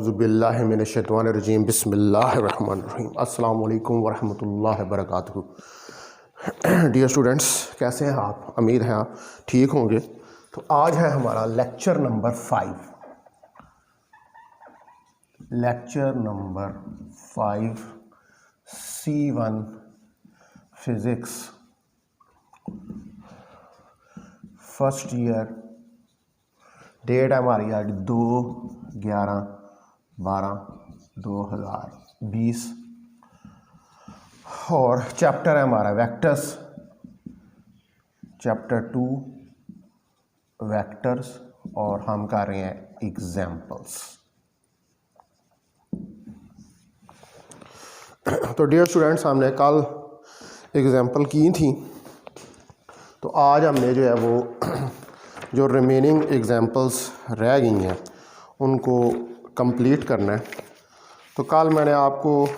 औज़ुबिल्लाहि मिनश्शैतानिर्रजीम बिस्मिल्लाहिर्रहमानिर्रहीम अस्सलामु अलैकुम वरहमतुल्लाहि वबरकातुहू। डियर स्टूडेंट्स, कैसे हैं आप? उम्मीद है आप ठीक होंगे। तो आज है हमारा lecture number 5 C1 physics first year. Date है हमारी आज 2/11/2020 और चैप्टर है हमारा वेक्टर्स, चैप्टर 2 वेक्टर्स, और हम कर रहे हैं एग्जाम्पल्स। तो डियर स्टूडेंट्स, हमने कल एग्जाम्पल की थी, तो आज हमने जो है वो जो रिमेनिंग एग्जाम्पल्स रह गई हैं उनको कंप्लीट करना है। तो कल मैंने आपको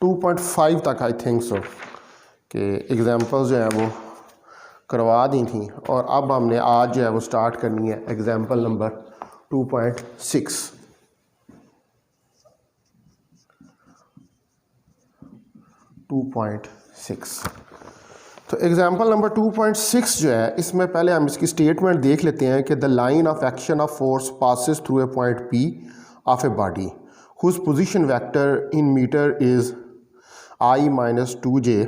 2.5 तक आई थिंक सो कि एग्जाम्पल्स जो है वो करवा दी थी, और अब हमने आज जो है वो स्टार्ट करनी है एग्जाम्पल नंबर 2.6। तो एग्जाम्पल नंबर 2.6 जो है, इसमें पहले हम इसकी स्टेटमेंट देख लेते हैं कि the line of action of force passes through a point P of a body whose position vector in metre is I-2j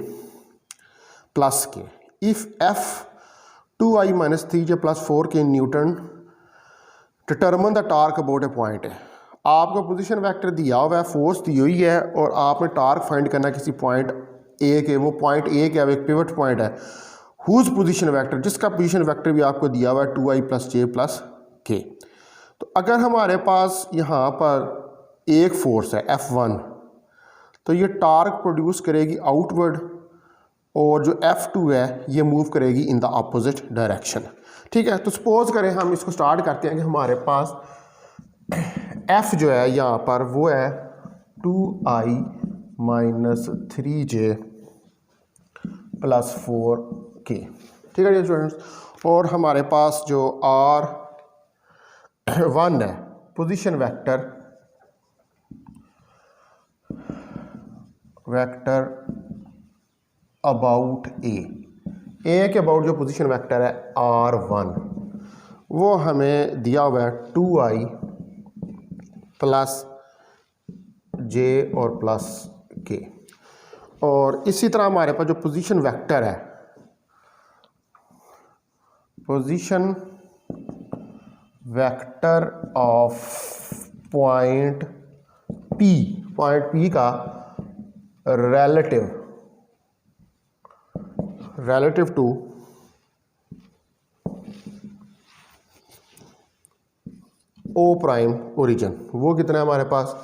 plus k if F 2I-3j + 4k newton determine the torque about a point है। आपको position vector दिया हुआ है, force दी हुई है, और आपने torque find करना है किसी पॉइंट ए के। वो पॉइंट ए क्या है? एक पिवट पॉइंट है। हुज पोजीशन वेक्टर, जिसका पोजीशन वेक्टर भी आपको दिया हुआ है 2I + j + k। तो अगर हमारे पास यहाँ पर एक फोर्स है F1, तो ये टार्क प्रोड्यूस करेगी आउटवर्ड, और जो F2 है ये मूव करेगी इन द अपोजिट डायरेक्शन। ठीक है, तो सपोज करें हम इसको स्टार्ट करते हैं कि हमारे पास F जो है यहाँ पर वो है 2I-3j + 4k। ठीक है स्टूडेंट्स, और हमारे पास जो R1 है पोजीशन वेक्टर अबाउट ए के अबाउट जो पोजीशन वेक्टर है R1, वो हमें दिया हुआ है 2I + j और + k। और इसी तरह हमारे पास जो पोजीशन वेक्टर है, position vector of point P का relative to O prime origin, वो कितना है हमारे पास?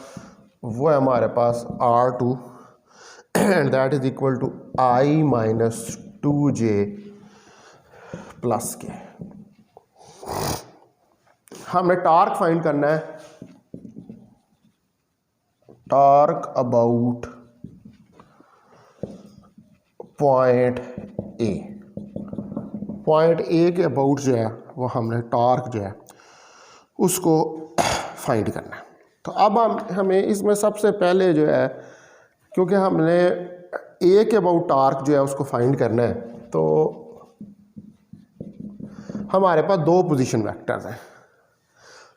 वो है हमारे पास R2 and that is equal to I-2j + k। हमने टार्क फाइंड करना है, टार्क अबाउट पॉइंट ए के अबाउट जो है वो हमने टार्क जो है उसको फाइंड करना है। तो अब हमें इसमें सबसे पहले जो है, क्योंकि हमने ए के अबाउट टार्क जो है उसको फाइंड करना है, तो हमारे पास दो पोजीशन वेक्टर्स हैं।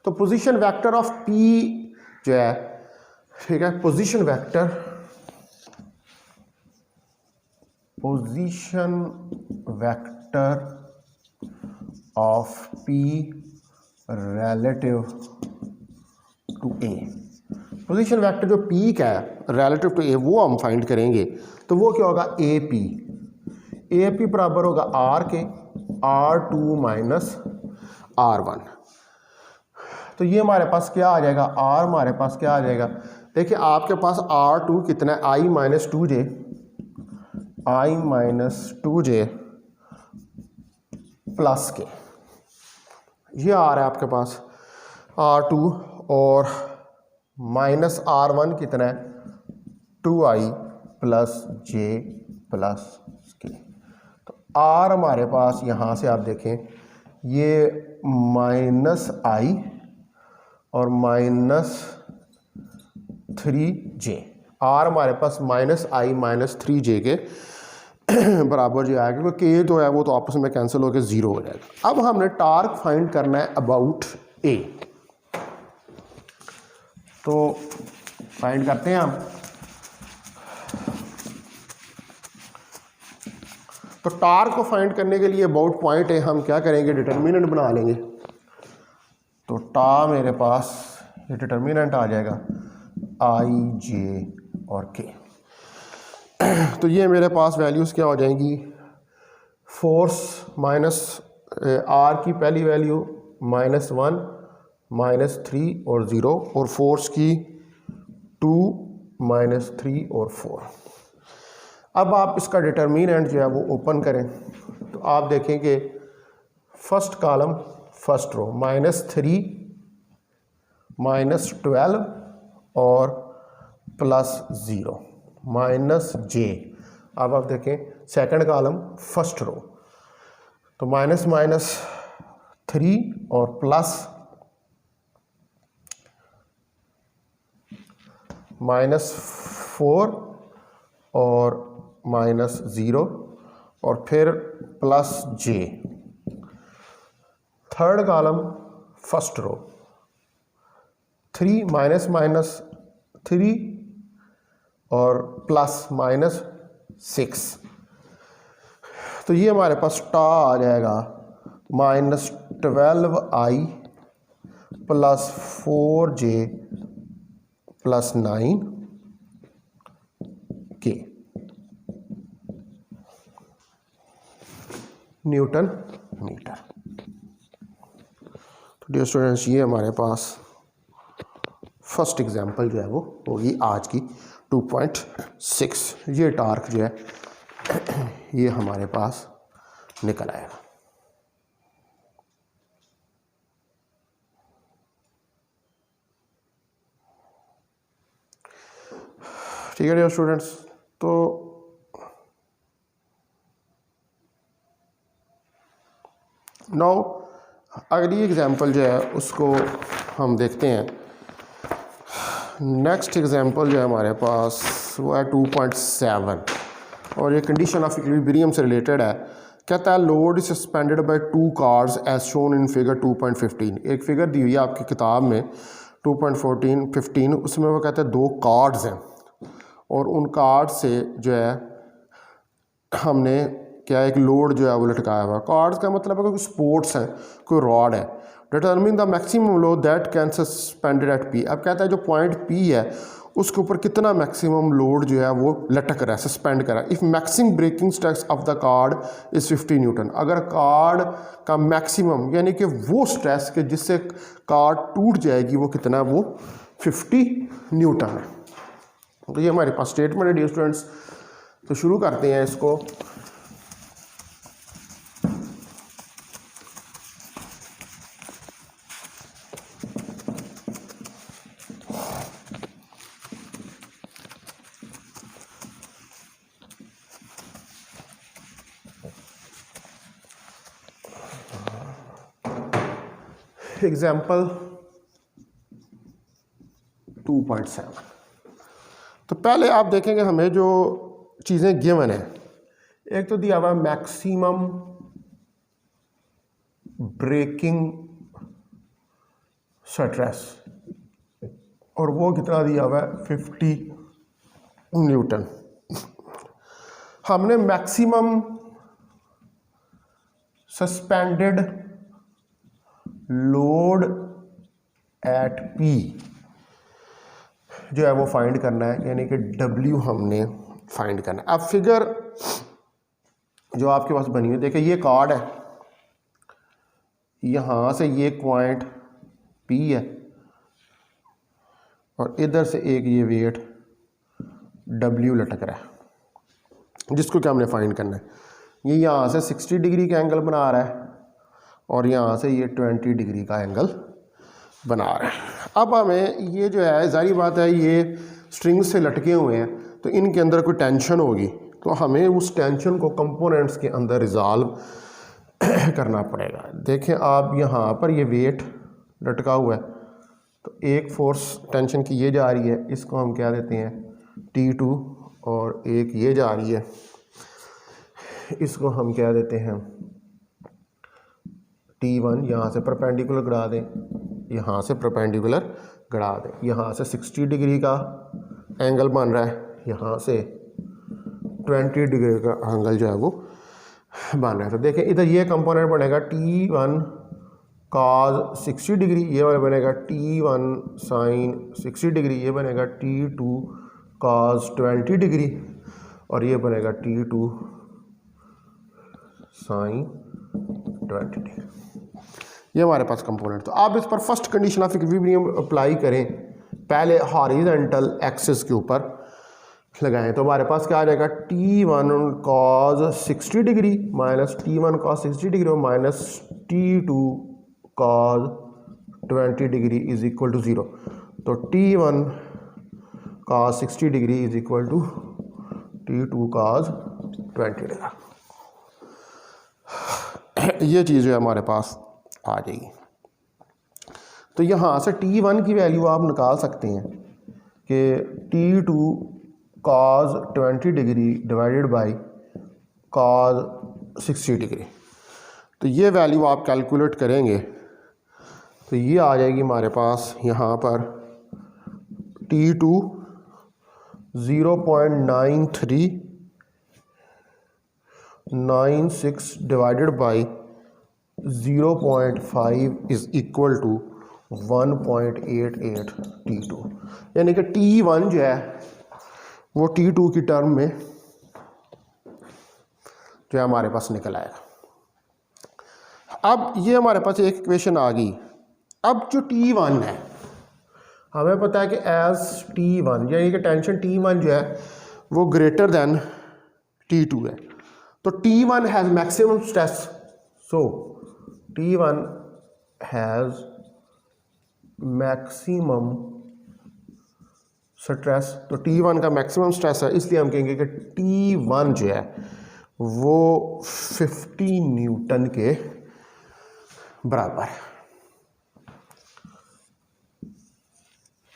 तो पोजीशन वेक्टर ऑफ P जो है, ठीक है, position vector of P relative to A। Position vector जो P का है relative टू A, वो हम फाइंड करेंगे। तो वो क्या होगा? AP बराबर होगा R के, R2 - R1। तो ये हमारे पास क्या आ जाएगा? R हमारे पास क्या आ जाएगा? देखिए आपके पास R2 कितना है? I-2j + k। ये आ रहा है आपके पास R2, और -R1 कितना है? 2I + j + k। तो R हमारे पास यहाँ से आप देखें, ये -I और 3j, आर हमारे पास -i -3j के बराबर जो आएगा, क्योंकि के जो है वो तो आपस में कैंसिल होकर 0 हो जाएगा। अब हमने टार्क फाइंड करना है अबाउट ए, तो फाइंड करते हैं हम। तो टार्क को फाइंड करने के लिए अबाउट पॉइंट है, हम क्या करेंगे, डिटर्मिनेंट बना लेंगे। तो टा मेरे पास ये डिटर्मिनेंट आ जाएगा i j और k। तो ये मेरे पास वैल्यूज़ क्या हो जाएंगी, फोर्स माइनस आर की पहली वैल्यू -1 -3 और 0, और फोर्स की 2 -3 और 4। अब आप इसका डिटर्मिनेंट जो है वो ओपन करें तो आप देखेंगे फर्स्ट कॉलम फर्स्ट रो -3 -12 और +0 -j। अब आप देखें सेकंड कॉलम फर्स्ट रो, तो -3 और -4 और -0 और फिर +j। Third column first row 3 -3 और +-6। तो ये हमारे पास टा आ जाएगा -12i +4j +9k newton metre. तो डियर स्टूडेंट्स, ये हमारे पास फर्स्ट एग्जांपल जो है वो होगी आज की 2.6। ये टार्क जो है ये हमारे पास निकल आएगा। ठीक है डियर स्टूडेंट्स, तो नाउ अगली एग्जांपल जो है उसको हम देखते हैं। नेक्स्ट एग्जांपल जो है हमारे पास वो है 2.7 और ये कंडीशन ऑफ इक्विलिब्रियम से रिलेटेड है। कहता है load is suspended by 2 cards as shown in figure 2.15। एक फिगर दी हुई है आपकी किताब में 2.15, उसमें वो कहते हैं 2 कार्ड्स हैं और उन कार्ड से जो है हमने क्या एक लोड जो है वो लटकाया हुआ है। कार्ड्स का मतलब है कोई स्पोर्ट्स है, कोई रॉड है। Determine the maximum load that can suspended at P. अब कहता है जो पॉइंट पी है उसके ऊपर कितना मैक्सिमम लोड जो है वो लटक रहा है, सस्पेंड कर रहा है। If maximum breaking stress of the card is 50 newton. अगर कार्ड का मैक्सिमम यानी कि वो स्ट्रेस के जिससे कार्ड टूट जाएगी वो कितना है, वो 50 न्यूटन है। तो ये हमारे पास स्टेटमेंट है डियर स्टूडेंट्स। तो शुरू करते हैं इसको। एग्जाम्पल 2.7। तो पहले आप देखेंगे हमें जो चीज़ें गिवन है, एक तो दिया हुआ मैक्सिमम ब्रेकिंग स्ट्रेस और वो कितना दिया हुआ है 50 न्यूटन। हमने maximum suspended load at P जो है वो फाइंड करना है, यानी कि डब्ल्यू हमने फाइंड करना है। अब फिगर जो आपके पास बनी हुई देखिए, ये कार्ड है, यहाँ से ये पॉइंट पी है और इधर से एक ये वेट डब्ल्यू लटक रहा है, जिसको क्या हमने फाइंड करना है। ये यहाँ से 60 डिग्री का एंगल बना रहा है और यहाँ से ये 20 डिग्री का एंगल बना रहा है। अब हमें ये जो है, जारी बात है ये स्ट्रिंग से लटके हुए हैं तो इनके अंदर कोई टेंशन होगी, तो हमें उस टेंशन को कंपोनेंट्स के अंदर रिजॉल्व करना पड़ेगा। देखें आप यहाँ पर ये वेट लटका हुआ है तो एक फोर्स टेंशन की ये जा रही है, इसको हम क्या देते हैं T2, और एक ये जा रही है, इसको हम क्या देते हैं T1। यहाँ से परपेंडिकुलर गड़ा दें, यहाँ से परपेंडिकुलर गड़ा दें, यहाँ से 60 डिग्री का एंगल बन रहा है, यहाँ से 20 डिग्री का एंगल जो है वो बन रहा है। तो देखें इधर ये कंपोनेंट बनेगा T1 cos 60 डिग्री, ये वाला बनेगा T1 sin 60 डिग्री, ये बनेगा T2 cos 20 डिग्री, और ये बनेगा T2 sin 20 डिग्री। ये हमारे पास कंपोनेंट। तो आप इस पर first condition of equilibrium apply करें, पहले हॉरिजॉन्टल एक्सिस के ऊपर लगाएं, तो हमारे पास क्या आ जाएगा T1 cos 60 degree minus T1 cos 60 degree और minus T2 cos 20 degree is equal to 0। तो T1 cos 60 degree is equal to T2 cos 20 degree. ये चीज़ जो है हमारे पास आ जाएगी। तो यहाँ से T1 की वैल्यू आप निकाल सकते हैं कि T2 cos 20 degree divided by cos 60 degree. तो ये वैल्यू आप कैलकुलेट करेंगे तो ये आ जाएगी हमारे पास यहाँ पर T2 0.9396 divided by 0.5 is equal to 1.88 T2, यानी कि T1 जो है वो T2 की टर्म में जो है हमारे पास निकल आएगा। अब ये हमारे पास एक इक्वेशन आ गई। अब जो T1 है, हमें पता है कि एज T1 यानी कि टेंशन T1 जो है वो ग्रेटर देन T2 है, तो T1 has maximum stress, so T1 has maximum stress. तो T1 का मैक्सिमम स्ट्रेस है, इसलिए हम कहेंगे कि T1 जो है वो 50 न्यूटन के बराबर है।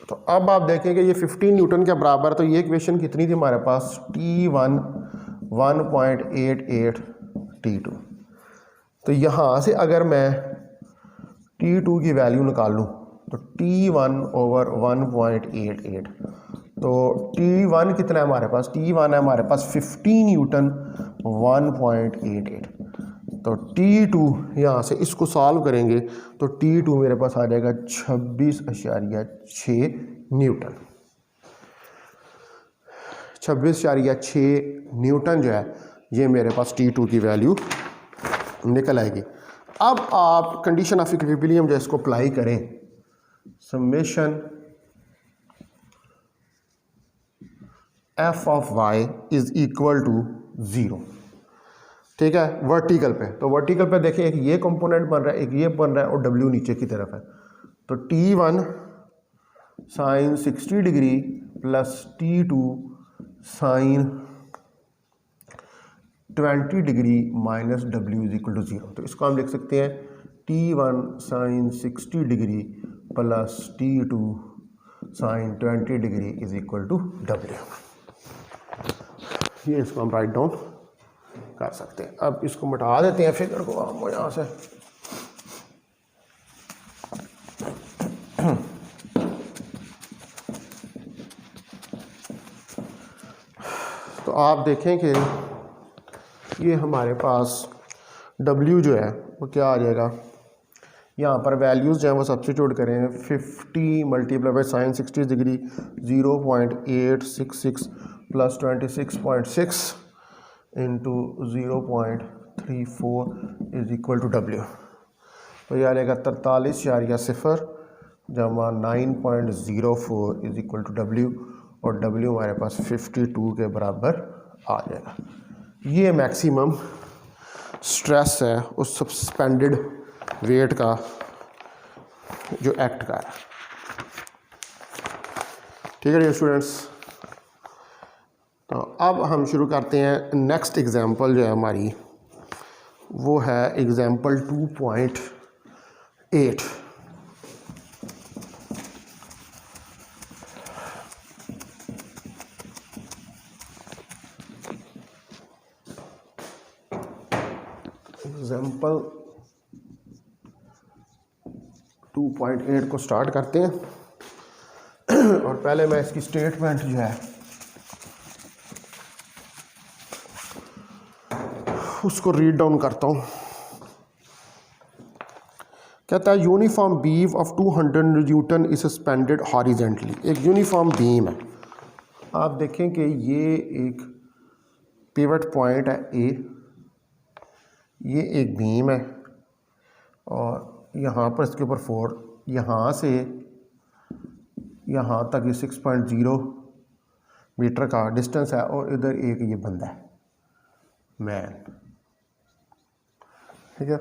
तो अब आप देखेंगे ये 15 न्यूटन के बराबर, तो ये इक्वेशन कितनी थी हमारे पास T1 1.88 T2। तो यहाँ से अगर मैं T2 की वैल्यू निकालूँ तो T1 ओवर 1.88, तो T1 कितना है हमारे पास, T1 है हमारे पास 15 न्यूटन 1.88। तो T2 यहाँ से इसको सॉल्व करेंगे तो T2 मेरे पास आ जाएगा 26.6 न्यूटन। 26.6 न्यूटन जो है ये मेरे पास T2 की वैल्यू निकल आएगी। अब आप कंडीशन ऑफ इक्विलिब्रियम जो इसको अप्लाई करें, summation f of y is equal to 0, ठीक है, वर्टिकल पे। तो वर्टिकल पे देखिए एक ये कंपोनेंट बन रहा है, एक ये बन रहा है और W नीचे की तरफ है। तो T1 sine 60 degree plus T2 sine 20 degree minus W is equal to 0। तो इसको हम लिख सकते हैं T1 sine 60 degree plus T2 sine 20 degree is equal to W। ये इसको हम राइट डाउन कर सकते हैं। अब इसको मिटा देते हैं फिगर को हम यहाँ से। तो आप देखें कि ये हमारे पास W जो है वो क्या आ जाएगा, यहाँ पर वैल्यूज़ जो हैं वो सब्स्टिट्यूट करें। 50 multiply by sine 60 degree 0.866 plus 26.6 into 0.34 is equal to W। तो यह आ जाएगा 43.0 जमा 9.04 इज इक्वल टू W, और W हमारे पास 52 के बराबर आ जाएगा। ये मैक्सिमम स्ट्रेस है उस सस्पेंडेड वेट का जो एक्ट कर रहा है। ठीक है स्टूडेंट्स, तो अब हम शुरू करते हैं। नेक्स्ट एग्जांपल जो है हमारी वो है एग्जांपल 2.8। एग्जाम्पल 2.8 को स्टार्ट करते हैं और पहले मैं इसकी स्टेटमेंट जो है उसको रीड डाउन करता हूँ। कहता है uniform beam of 200 Newton is suspended horizontally. एक यूनिफॉर्म बीम है, आप देखें कि ये एक पिवट पॉइंट है ए, ये एक बीम है और यहाँ पर इसके ऊपर 4, यहाँ से यहाँ तक ये 6.0 मीटर का डिस्टेंस है और इधर एक ये बंदा है मैन, ठीक है।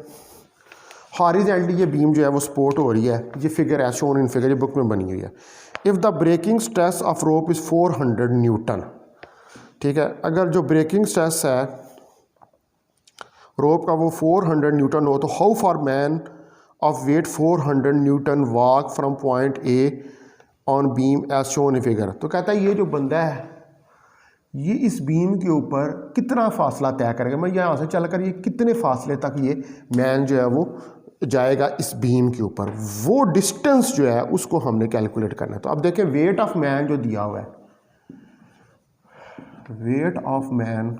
हॉरिजॉन्टली ये बीम जो है वो सपोर्ट हो रही है, ये फिगर है शोन इन फिगर, ये बुक में बनी हुई है। If the breaking stress of rope is 400 newton, ठीक है। अगर जो ब्रेकिंग स्ट्रेस है रोप का वो 400 न्यूटन हो तो how for man of weight 400 newton walk from point A on beam as shown in figure. तो कहता है ये जो बंदा है ये इस बीम के ऊपर कितना फासला तय करेगा, मैं यहाँ से चलकर ये कितने फासले तक ये मैन जो है वो जाएगा इस बीम के ऊपर, वो डिस्टेंस जो है उसको हमने कैलकुलेट करना है। तो अब देखें वेट ऑफ मैन जो दिया हुआ है, वेट ऑफ मैन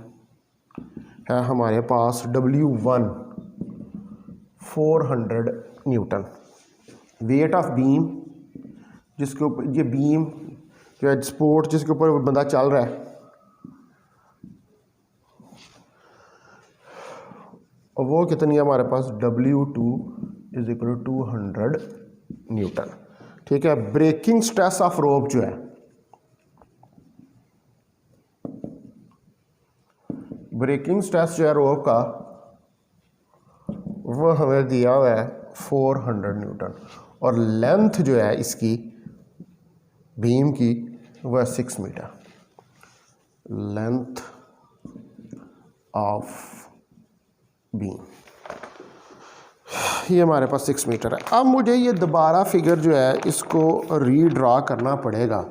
है हमारे पास W1 400 Newton. Weight of beam जिसके ऊपर ये बीम जो है सपोर्ट जिसके ऊपर बंदा चल रहा है और वो कितनी है हमारे पास W2 is equal to 200 newton, ठीक है। ब्रेकिंग स्ट्रेस ऑफ रोप जो है ब्रेकिंग स्ट्रेस जो है रोप का वो हमें दिया हुआ है 400 न्यूटन और लेंथ जो है इसकी बीम की वह 6 मीटर, लेंथ ऑफ बीम ये हमारे पास 6 मीटर है। अब मुझे ये दोबारा फिगर जो है इसको रीड्रा करना पड़ेगा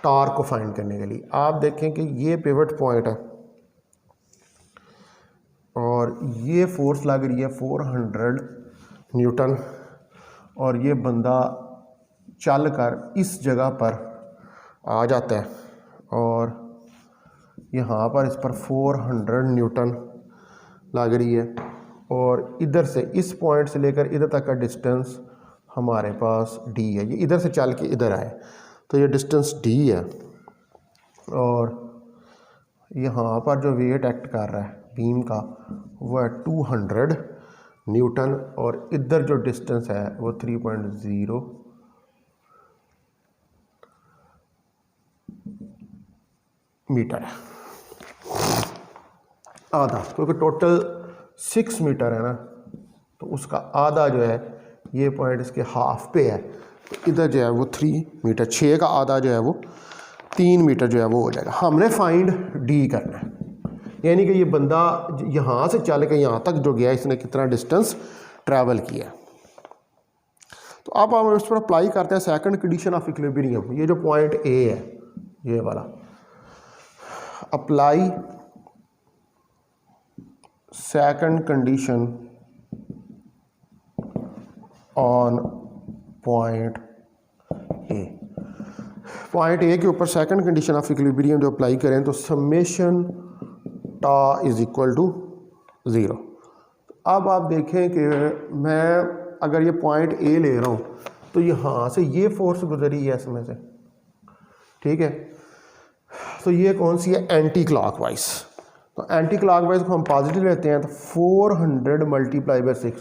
टॉर्क को फाइंड करने के लिए। आप देखें कि ये पिवट पॉइंट है और ये फोर्स लग रही है 400 न्यूटन और ये बंदा चल कर इस जगह पर आ जाता है और यहाँ पर इस पर 400 न्यूटन लग रही है और इधर से इस पॉइंट से लेकर इधर तक का डिस्टेंस हमारे पास d है। ये इधर से चल के इधर आए तो ये डिस्टेंस d है और यहाँ पर जो वेट एक्ट कर रहा है बीम का वो है 200 न्यूटन और इधर जो डिस्टेंस है वो 3.0 मीटर है, आधा, क्योंकि टोटल 6 मीटर है ना तो उसका आधा जो है ये पॉइंट इसके हाफ पे है तो इधर जो है वो 3 मीटर, 6 का आधा जो है वो 3 मीटर जो है वो हो जाएगा। हमने फाइंड डी करना है, यानी कि ये बंदा यहाँ से चल के यहाँ तक जो गया इसने कितना डिस्टेंस ट्रैवल किया। तो अब हम इस पर अप्लाई करते हैं सेकंड कंडीशन ऑफ इक्विलिब्रियम। ये जो पॉइंट ए है ये वाला, apply second condition on point A. Point A के ऊपर सेकंड कंडीशन ऑफ इक्विलिब्रियम जो अप्लाई करें तो समेशन टा इज इक्वल टू 0। अब आप देखें कि मैं अगर ये पॉइंट ए ले रहा हूँ तो यहाँ से ये फोर्स गुजरी है इसमें से, ठीक है। तो ये कौन सी है, एंटी क्लॉकवाइज। तो एंटी क्लॉकवाइज को हम पॉजिटिव लेते हैं तो 400 मल्टीप्लाई बाई 6,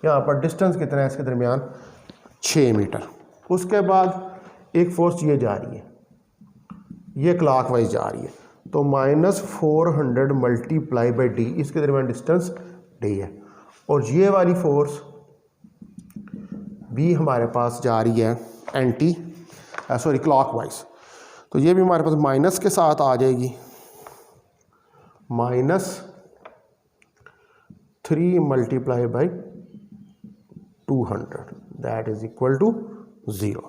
यहाँ पर डिस्टेंस कितना है इसके दरमियान 6 मीटर। उसके बाद एक फोर्स ये जा रही है, ये क्लॉकवाइज जा रही है तो -400 मल्टीप्लाई बाई डी, इसके दरमियान डिस्टेंस डी है। और ये वाली फोर्स भी हमारे पास जा रही है एंटी क्लॉकवाइज, तो ये भी हमारे पास माइनस के साथ आ जाएगी, -3 multiply by 200 that is equal to 0।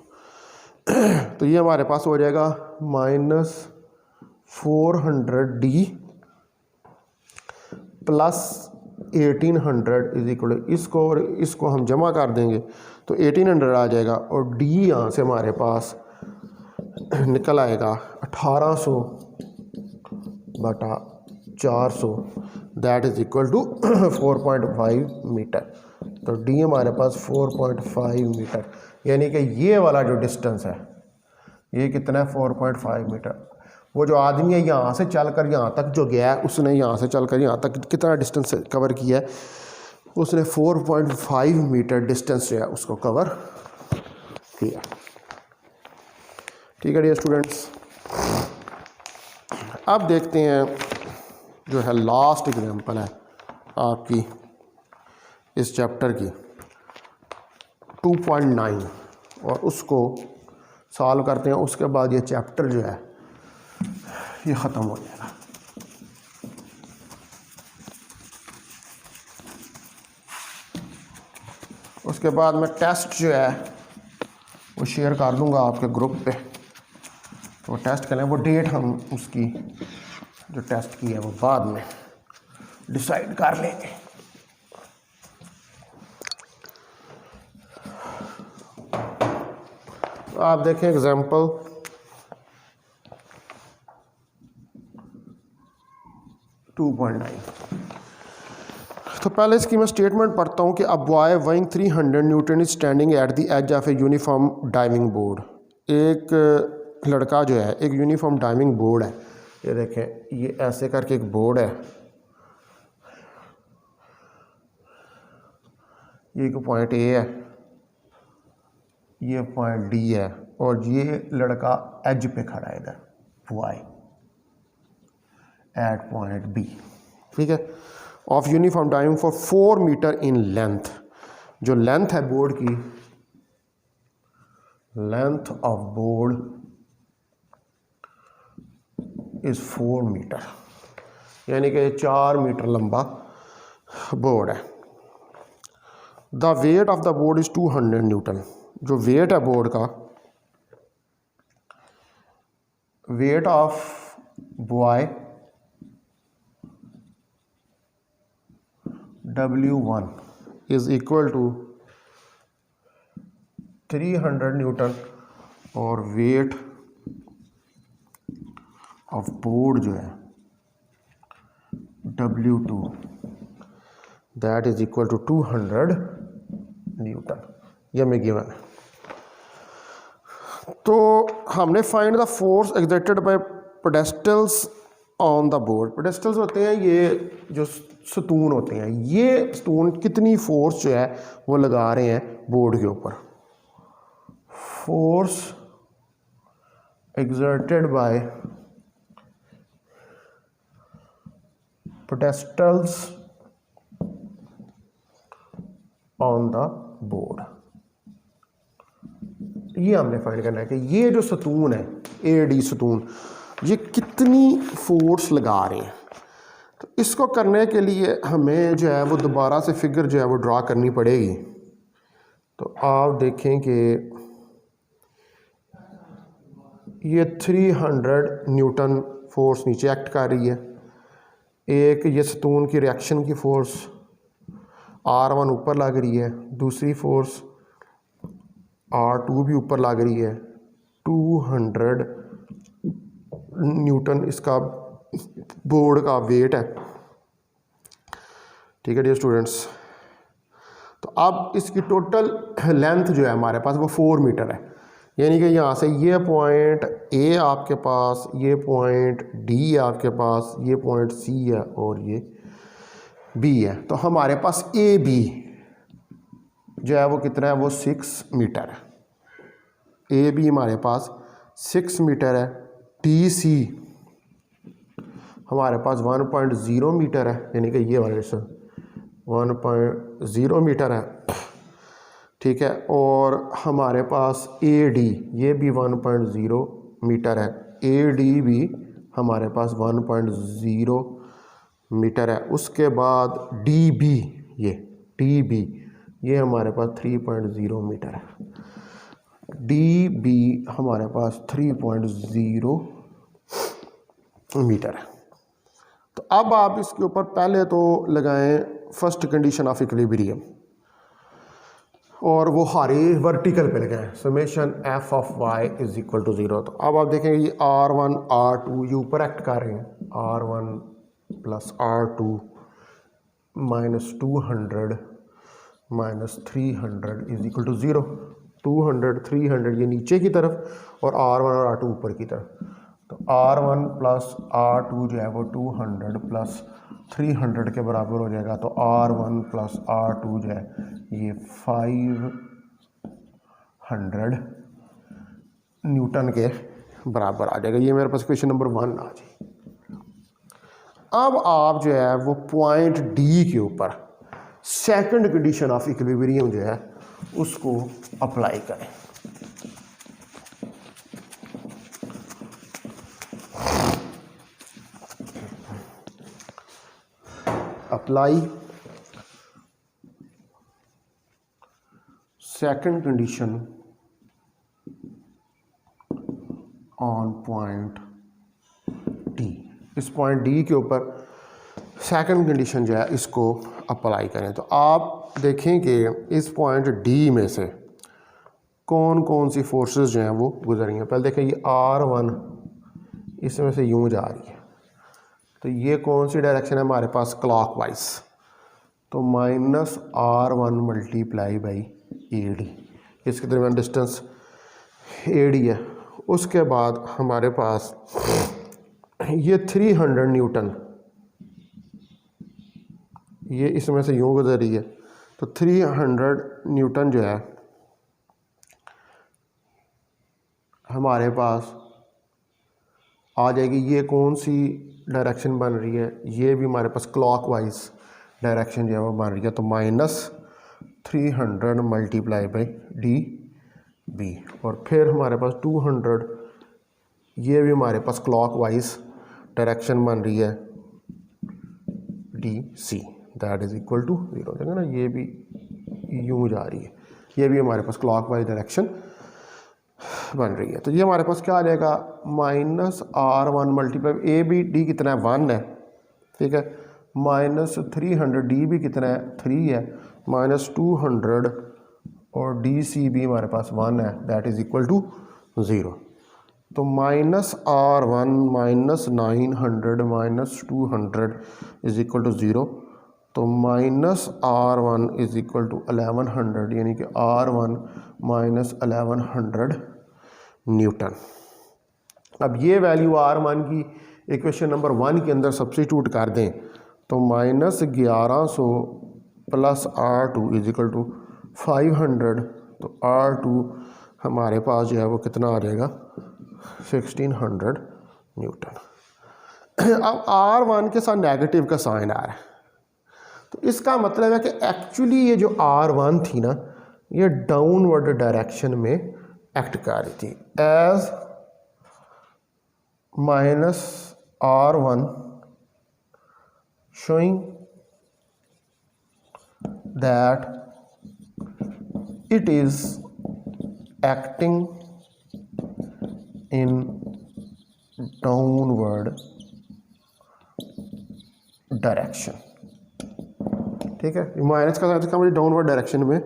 तो ये हमारे पास हो जाएगा -400D प्लस 1800 इज इक्वल इसको और इसको हम जमा कर देंगे तो 1800 आ जाएगा और डी यहाँ से हमारे पास निकल आएगा 1800 बटा 400 that is equal to 4.5 metre. तो डी हमारे पास 4.5 मीटर, यानी कि ये वाला जो डिस्टेंस है ये कितना है 4.5 मीटर। वो जो आदमी है यहाँ से चलकर यहाँ तक जो गया है उसने यहाँ से चलकर यहाँ तक कितना डिस्टेंस कवर किया है, उसने 4.5 मीटर डिस्टेंस जो है उसको कवर किया। ठीक है डियर स्टूडेंट्स, अब देखते हैं जो है लास्ट एग्जांपल है आपकी इस चैप्टर की 2.9 और उसको सॉल्व करते हैं। उसके बाद ये चैप्टर जो है ये ख़त्म हो जाएगा। उसके बाद मैं टेस्ट जो है वो शेयर कर दूंगा आपके ग्रुप पे, तो टेस्ट करें। वो डेट हम उसकी जो टेस्ट की है वो बाद में डिसाइड कर लेंगे। आप देखें एग्जाम्पल 2.9। तो पहले इसकी मैं स्टेटमेंट पढ़ता हूँ कि a boy weighing 300 newton is standing at the edge of a uniform diving board. एक लड़का जो है एक यूनिफॉर्म डाइविंग बोर्ड है, ये देखें ये ऐसे करके एक बोर्ड है, ये एक पॉइंट ए है, ये पॉइंट डी है और ये लड़का एज पे खड़ा है इधर वाई एट पॉइंट बी। ठीक है, of uniform diving for 4 metre in length. जो लेंथ है बोर्ड की, length of board is 4 metre, यानी कि 4 मीटर लंबा बोर्ड है। The weight of the board is 200 newton. जो वेट है बोर्ड का, weight of boy W1 is equal to 300 newton और वेट ऑफ बोर्ड जो है W2 that is equal to 200 newton. ये हमें गिवन है। तो हमने find the force exerted by pedestals on the board. Pedestals होते हैं ये जो सतून होते हैं, ये सतून कितनी फोर्स जो है वो लगा रहे हैं बोर्ड के ऊपर। Force exerted by pedestals on the board, ये हमने फाइंड करना है कि ये जो सतून है ए डी सतून ये कितनी फोर्स लगा रहे हैं। तो इसको करने के लिए हमें जो है वो दोबारा से फिगर जो है वो ड्रा करनी पड़ेगी। तो आप देखें कि ये 300 न्यूटन फोर्स नीचे एक्ट कर रही है, एक ये सतून की रिएक्शन की फोर्स R1 ऊपर लग रही है, दूसरी फोर्स R2 भी ऊपर लग रही है। 200 न्यूटन इसका बोर्ड का वेट है। ठीक है डियर स्टूडेंट्स, तो अब इसकी टोटल लेंथ जो है हमारे पास वो 4 मीटर है, यानी कि यहाँ से ये पॉइंट ए आपके पास, ये पॉइंट डी आपके पास, ये पॉइंट सी है और ये बी है। तो हमारे पास ए बी जो है वो कितना है, वो 6 मीटर है। ए बी हमारे पास 6 मीटर है। डी सी हमारे पास 1.0 मीटर है, यानी कि ये वाला 1.0 मीटर है। ठीक है, और हमारे पास ए डी ये भी 1.0 मीटर है। ए डी भी हमारे पास 1.0 मीटर है। उसके बाद डी बी ये हमारे पास 3.0 मीटर है। डी बी हमारे पास 3.0 मीटर है। तो अब आप इसके ऊपर पहले तो लगाएं फर्स्ट कंडीशन ऑफ इक्विलिब्रियम और वो हारे वर्टिकल पे लगे हैं, summation F of Y is equal to 0। तो अब आप देखेंगे ये R1 R2 ये ऊपर एक्ट कर रहे हैं, R1 plus R2 minus 200 minus 300 is equal to 0। 200 300 ये नीचे की तरफ और R1 और R2 ऊपर की तरफ। तो R1 प्लस R2 जो है वो 200 प्लस 300 के बराबर हो जाएगा। तो R1 प्लस R2 जो है ये 500 न्यूटन के बराबर आ जाएगा। ये मेरे पास क्वेश्चन नंबर 1 आ जाए। अब आप जो है वो पॉइंट डी के ऊपर सेकंड कंडीशन ऑफ इक्विलिब्रियम जो है उसको अप्लाई करें। Apply second condition on point D. इस पॉइंट डी के ऊपर सेकंड कंडीशन जो है इसको अप्लाई करें। तो आप देखें कि इस पॉइंट डी में से कौन कौन सी फोर्सेस जो हैं वो गुजर रही हैं। पहले देखें ये R1 इसमें से यूं जा रही है, तो ये कौन सी डायरेक्शन है हमारे पास, क्लॉकवाइज। तो minus R1 multiply by AD, इसके दरमियान डिस्टेंस AD है। उसके बाद हमारे पास ये 300 न्यूटन ये इसमें से यूं गुजर रही है, तो 300 न्यूटन जो है हमारे पास आ जाएगी। ये कौन सी डायरेक्शन बन रही है, ये भी हमारे पास क्लॉकवाइज डायरेक्शन जो है वो बन रही है। तो माइनस 300 मल्टीप्लाई बाई DB और फिर हमारे पास 200 ये भी हमारे पास क्लॉकवाइज डायरेक्शन बन रही है DC, that is equal to 0। देखो ना ये भी यूं जा रही है, ये भी हमारे पास क्लॉकवाइज डायरेक्शन बन रही है। तो ये हमारे पास क्या आ जाएगा, माइनस R1 मल्टीप्लाई ABD कितना है 1 है, ठीक है, माइनस 300 DB कितना है 3 है, माइनस 200 और DC भी हमारे पास 1 है, दैट इज़ इक्वल टू 0। तो minus R1 minus 900 minus 200 is equal to 0। तो minus R1 is equal to 1100 यानी कि R1 माइनस 1100 न्यूटन। अब ये वैल्यू R1 की इक्वेशन नंबर 1 के अंदर सब्स्टिट्यूट कर दें तो minus 1100 plus R2 is equal to 500। तो R2 हमारे पास जो है वो कितना आ जाएगा 1600 न्यूटन। अब R1 के साथ नेगेटिव का साइन आ रहा है, तो इसका मतलब है कि एक्चुअली ये जो R1 थी ना ये डाउनवर्ड डायरेक्शन में एक्ट कर रही थी। As minus R1 showing that it is acting in downward direction, ठीक है, माइनस का मुझे डाउनवर्ड डायरेक्शन में।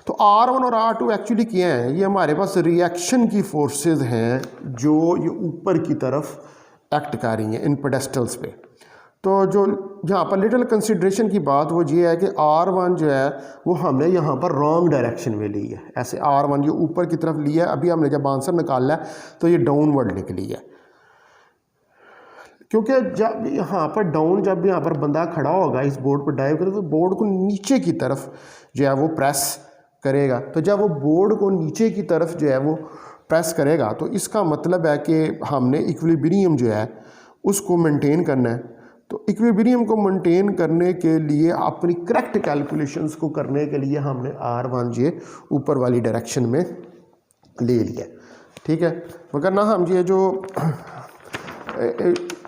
तो R1 और R2 एक्चुअली क्या हैं, ये हमारे पास रिएक्शन की फोर्सेस हैं जो ये ऊपर की तरफ एक्ट कर रही हैं इन पेडेस्टल्स पे। तो जो यहाँ पर लिटिल कंसिड्रेशन की बात वो ये है कि R1 जो है वो हमने यहाँ पर रॉन्ग डायरेक्शन में ली है। ऐसे R1 ये ऊपर की तरफ लिया है, अभी हमने जब आंसर निकाला है तो ये डाउनवर्ड निकली है, क्योंकि जब यहाँ पर डाउन जब यहाँ पर बंदा खड़ा होगा इस बोर्ड पर डाइव करे तो बोर्ड को नीचे की तरफ जो है वो प्रेस करेगा। तो जब वो बोर्ड को नीचे की तरफ जो है वो प्रेस करेगा तो इसका मतलब है कि हमने इक्विलिब्रियम जो है उसको मेंटेन करना है। तो इक्विलिब्रियम को मेंटेन करने के लिए अपनी करेक्ट कैलकुलेशंस को करने के लिए हमने R1 जे ऊपर वाली डायरेक्शन में ले लिया, ठीक है। मगर ना हम ये जो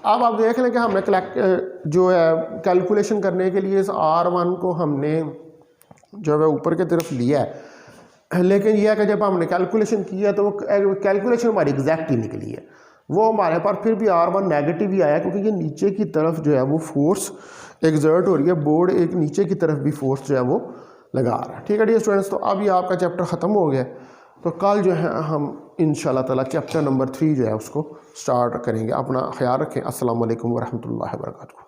अब आप देख लें कि हमने जो है कैलकुलेशन करने के लिए इस R1 को हमने जो है ऊपर की तरफ लिया है, लेकिन यह है कि जब हमने कैलकुलेशन किया तो वो कैलकुलेशन हमारी एग्जैक्ट ही निकली है। वो हमारे पास फिर भी R1 नेगेटिव ही आया, क्योंकि ये नीचे की तरफ जो है वो फोर्स एग्जर्ट हो रही है, बोर्ड एक नीचे की तरफ भी फोर्स जो है वो लगा रहा है। ठीक है डियर स्टूडेंट्स, तो अब ये आपका चैप्टर ख़त्म हो गया। तो कल जो है हम इंशाल्लाह ताला चैप्टर नंबर 3 जो है उसको स्टार्ट करेंगे। अपना ख्याल रखें। अस्सलाम वालेकुम वरहमतुल्लाहि वबरकातुहू।